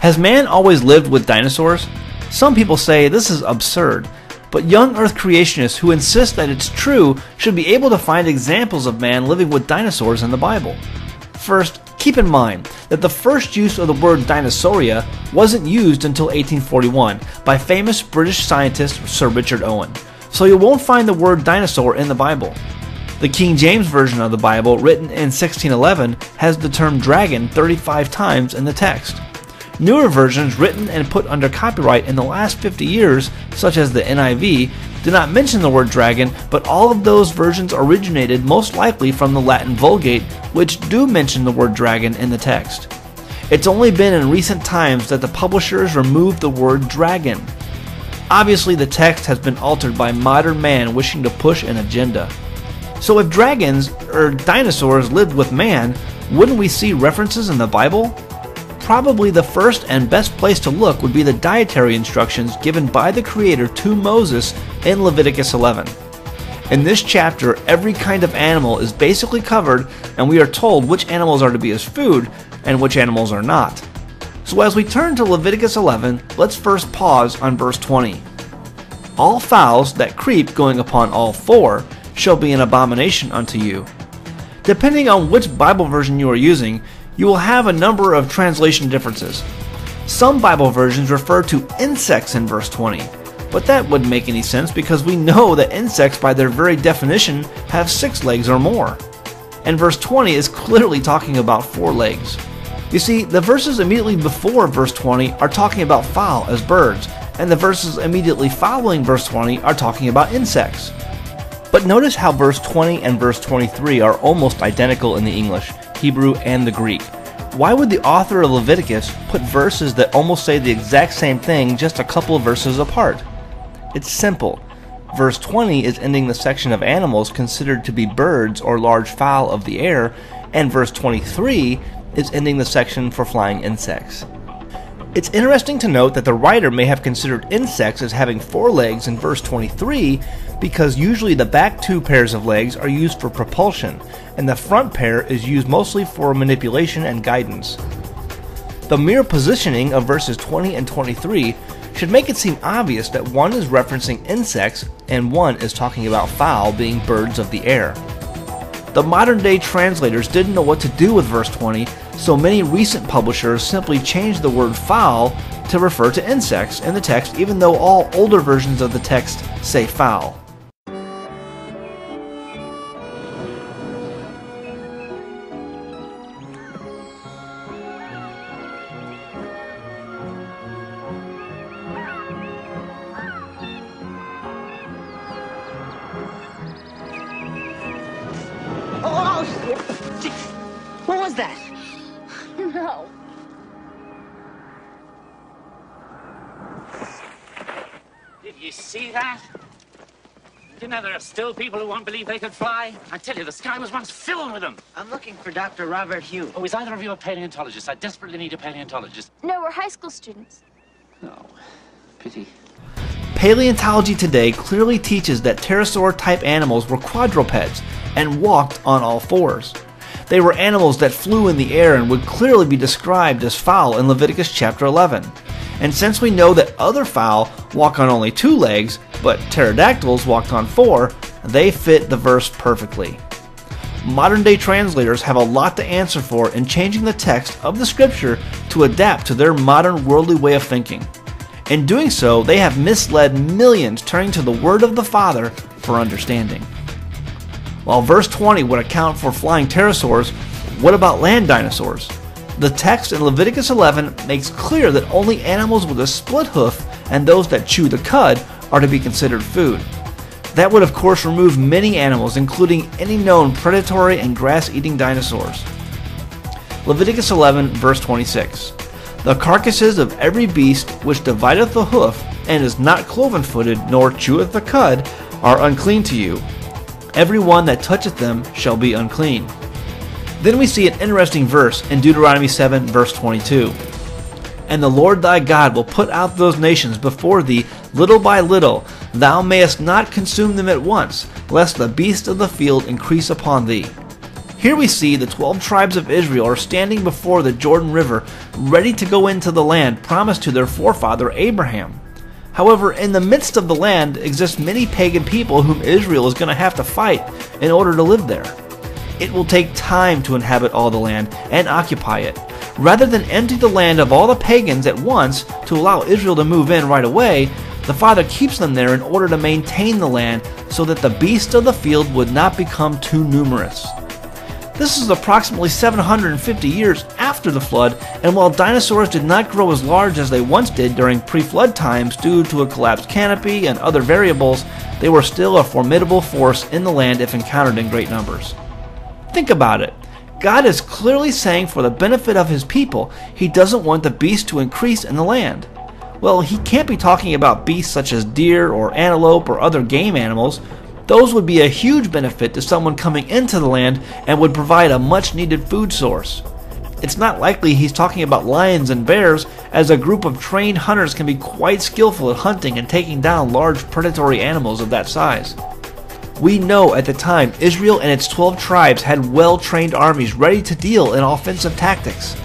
Has man always lived with dinosaurs? Some people say this is absurd, but young Earth creationists who insist that it's true should be able to find examples of man living with dinosaurs in the Bible. First, keep in mind that the first use of the word Dinosauria wasn't used until 1841 by famous British scientist Sir Richard Owen, so you won't find the word dinosaur in the Bible. The King James Version of the Bible, written in 1611, has the term dragon 35 times in the text. Newer versions written and put under copyright in the last 50 years, such as the NIV, do not mention the word dragon, but all of those versions originated most likely from the Latin Vulgate, which do mention the word dragon in the text. It's only been in recent times that the publishers removed the word dragon. Obviously, the text has been altered by modern man wishing to push an agenda. So if dragons, or dinosaurs, lived with man, wouldn't we see references in the Bible? Probably the first and best place to look would be the dietary instructions given by the Creator to Moses in Leviticus 11. In this chapter, every kind of animal is basically covered, and we are told which animals are to be as food and which animals are not. So as we turn to Leviticus 11, let's first pause on verse 20. All fowls that creep going upon all four shall be an abomination unto you. Depending on which Bible version you are using, you will have a number of translation differences. Some Bible versions refer to insects in verse 20, but that wouldn't make any sense because we know that insects by their very definition have 6 legs or more. And verse 20 is clearly talking about 4 legs. You see, the verses immediately before verse 20 are talking about fowl as birds, and the verses immediately following verse 20 are talking about insects. But notice how verse 20 and verse 23 are almost identical in the English, Hebrew, and the Greek. Why would the author of Leviticus put verses that almost say the exact same thing just a couple of verses apart? It's simple. Verse 20 is ending the section of animals considered to be birds or large fowl of the air, and verse 23 is ending the section for flying insects. It's interesting to note that the writer may have considered insects as having 4 legs in verse 23 because usually the back 2 pairs of legs are used for propulsion, and the front pair is used mostly for manipulation and guidance. The mere positioning of verses 20 and 23 should make it seem obvious that one is referencing insects and one is talking about fowl being birds of the air. The modern day translators didn't know what to do with verse 20, so many recent publishers simply changed the word fowl to refer to insects in the text, even though all older versions of the text say fowl. What was that? No. Did you see that? You know there are still people who won't believe they could fly? I tell you, the sky was once filled with them. I'm looking for Dr. Robert Hugh. Oh, is either of you a paleontologist? I desperately need a paleontologist. No, we're high school students. Oh, pity. Paleontology today clearly teaches that pterosaur-type animals were quadrupeds and walked on all fours. They were animals that flew in the air and would clearly be described as fowl in Leviticus chapter 11. And since we know that other fowl walk on only 2 legs, but pterodactyls walked on 4, they fit the verse perfectly. Modern day translators have a lot to answer for in changing the text of the scripture to adapt to their modern worldly way of thinking. In doing so, they have misled millions turning to the word of the Father for understanding. While verse 20 would account for flying pterosaurs, what about land dinosaurs? The text in Leviticus 11 makes clear that only animals with a split hoof and those that chew the cud are to be considered food. That would of course remove many animals, including any known predatory and grass-eating dinosaurs. Leviticus 11 verse 26. The carcasses of every beast which divideth the hoof, and is not cloven-footed, nor cheweth the cud, are unclean to you. Every one that toucheth them shall be unclean. Then we see an interesting verse in Deuteronomy 7 verse 22. And the Lord thy God will put out those nations before thee little by little. Thou mayest not consume them at once, lest the beasts of the field increase upon thee. Here we see the 12 tribes of Israel are standing before the Jordan River, ready to go into the land promised to their forefather Abraham. However, in the midst of the land exist many pagan people whom Israel is going to have to fight in order to live there. It will take time to inhabit all the land and occupy it. Rather than empty the land of all the pagans at once to allow Israel to move in right away, the Father keeps them there in order to maintain the land so that the beasts of the field would not become too numerous. This is approximately 750 years after the flood, and while dinosaurs did not grow as large as they once did during pre-flood times due to a collapsed canopy and other variables, they were still a formidable force in the land if encountered in great numbers. Think about it. God is clearly saying for the benefit of his people, he doesn't want the beasts to increase in the land. Well, he can't be talking about beasts such as deer or antelope or other game animals. Those would be a huge benefit to someone coming into the land and would provide a much needed food source. It's not likely he's talking about lions and bears, as a group of trained hunters can be quite skillful at hunting and taking down large predatory animals of that size. We know at the time Israel and its 12 tribes had well-trained armies ready to deal in offensive tactics.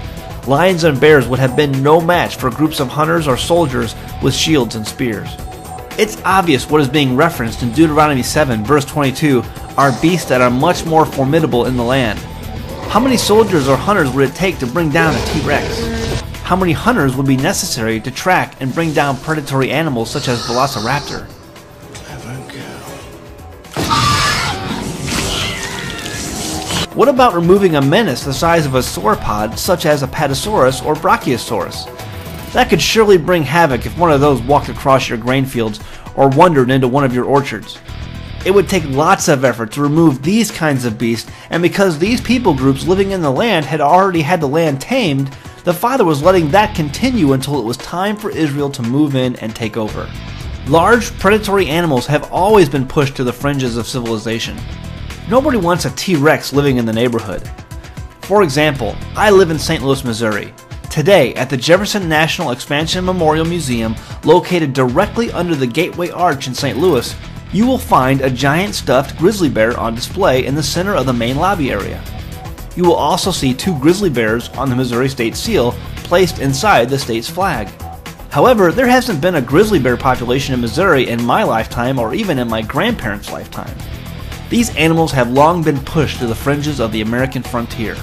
Lions and bears would have been no match for groups of hunters or soldiers with shields and spears. It's obvious what is being referenced in Deuteronomy 7 verse 22 are beasts that are much more formidable in the land. How many soldiers or hunters would it take to bring down a T-Rex? How many hunters would be necessary to track and bring down predatory animals such as Velociraptor? What about removing a menace the size of a sauropod such as a Patasaurus or Brachiosaurus? That could surely bring havoc if one of those walked across your grain fields or wandered into one of your orchards. It would take lots of effort to remove these kinds of beasts, and because these people groups living in the land had already had the land tamed, the Father was letting that continue until it was time for Israel to move in and take over. Large predatory animals have always been pushed to the fringes of civilization. Nobody wants a T-Rex living in the neighborhood. For example, I live in St. Louis, Missouri. Today, at the Jefferson National Expansion Memorial Museum, located directly under the Gateway Arch in St. Louis, you will find a giant stuffed grizzly bear on display in the center of the main lobby area. You will also see 2 grizzly bears on the Missouri State Seal placed inside the state's flag. However, there hasn't been a grizzly bear population in Missouri in my lifetime or even in my grandparents' lifetime. These animals have long been pushed to the fringes of the American frontier.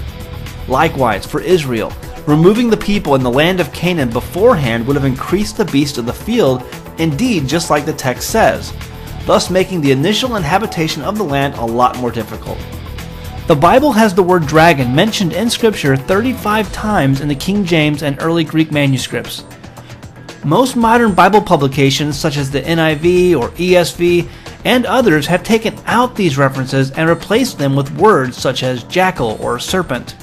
Likewise, for Israel, removing the people in the land of Canaan beforehand would have increased the beasts of the field, indeed just like the text says, thus making the initial inhabitation of the land a lot more difficult. The Bible has the word dragon mentioned in Scripture 35 times in the King James and early Greek manuscripts. Most modern Bible publications such as the NIV or ESV and others have taken out these references and replaced them with words such as jackal or serpent.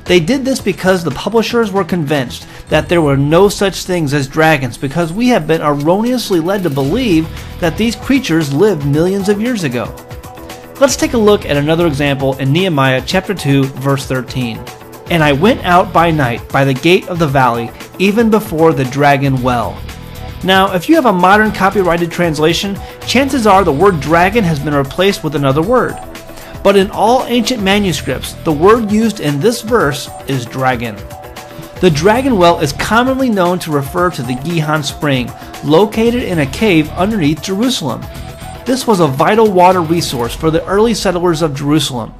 They did this because the publishers were convinced that there were no such things as dragons, because we have been erroneously led to believe that these creatures lived millions of years ago. Let's take a look at another example in Nehemiah chapter 2 verse 13. And I went out by night by the gate of the valley, even before the dragon well. Now, if you have a modern copyrighted translation, chances are the word dragon has been replaced with another word. But in all ancient manuscripts, the word used in this verse is dragon. The dragon well is commonly known to refer to the Gihon spring, located in a cave underneath Jerusalem. This was a vital water resource for the early settlers of Jerusalem.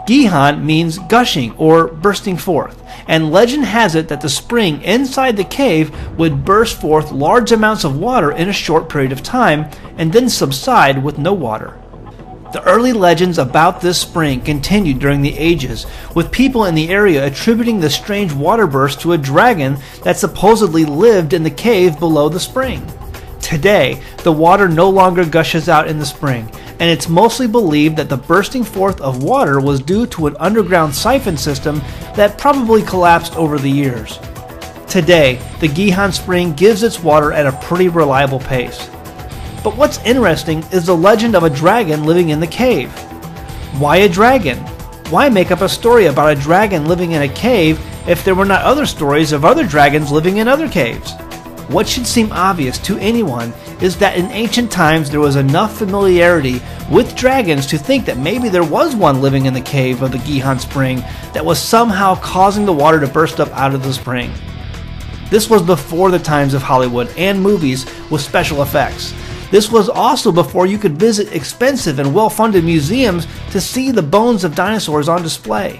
Gihon means gushing or bursting forth, and legend has it that the spring inside the cave would burst forth large amounts of water in a short period of time and then subside with no water. The early legends about this spring continued during the ages, with people in the area attributing the strange water burst to a dragon that supposedly lived in the cave below the spring. Today, the water no longer gushes out in the spring, and it's mostly believed that the bursting forth of water was due to an underground siphon system that probably collapsed over the years. Today, the Gihon spring gives its water at a pretty reliable pace. But what's interesting is the legend of a dragon living in the cave. Why a dragon? Why make up a story about a dragon living in a cave if there were not other stories of other dragons living in other caves? What should seem obvious to anyone is that in ancient times there was enough familiarity with dragons to think that maybe there was one living in the cave of the Gihon spring that was somehow causing the water to burst up out of the spring. This was before the times of Hollywood and movies with special effects. This was also before you could visit expensive and well-funded museums to see the bones of dinosaurs on display.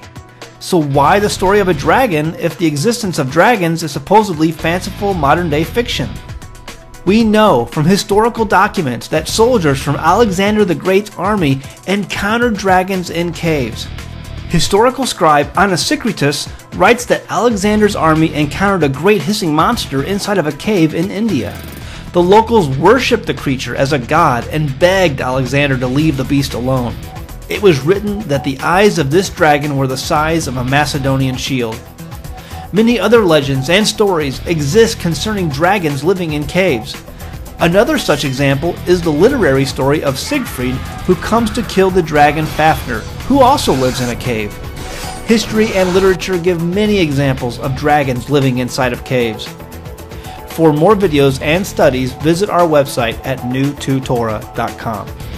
So why the story of a dragon if the existence of dragons is supposedly fanciful modern-day fiction? We know from historical documents that soldiers from Alexander the Great's army encountered dragons in caves. Historical scribe Anaxagoras writes that Alexander's army encountered a great hissing monster inside of a cave in India. The locals worshipped the creature as a god and begged Alexander to leave the beast alone. It was written that the eyes of this dragon were the size of a Macedonian shield. Many other legends and stories exist concerning dragons living in caves. Another such example is the literary story of Siegfried, who comes to kill the dragon Fafnir, who also lives in a cave. History and literature give many examples of dragons living inside of caves. For more videos and studies, visit our website at newtotorah.com.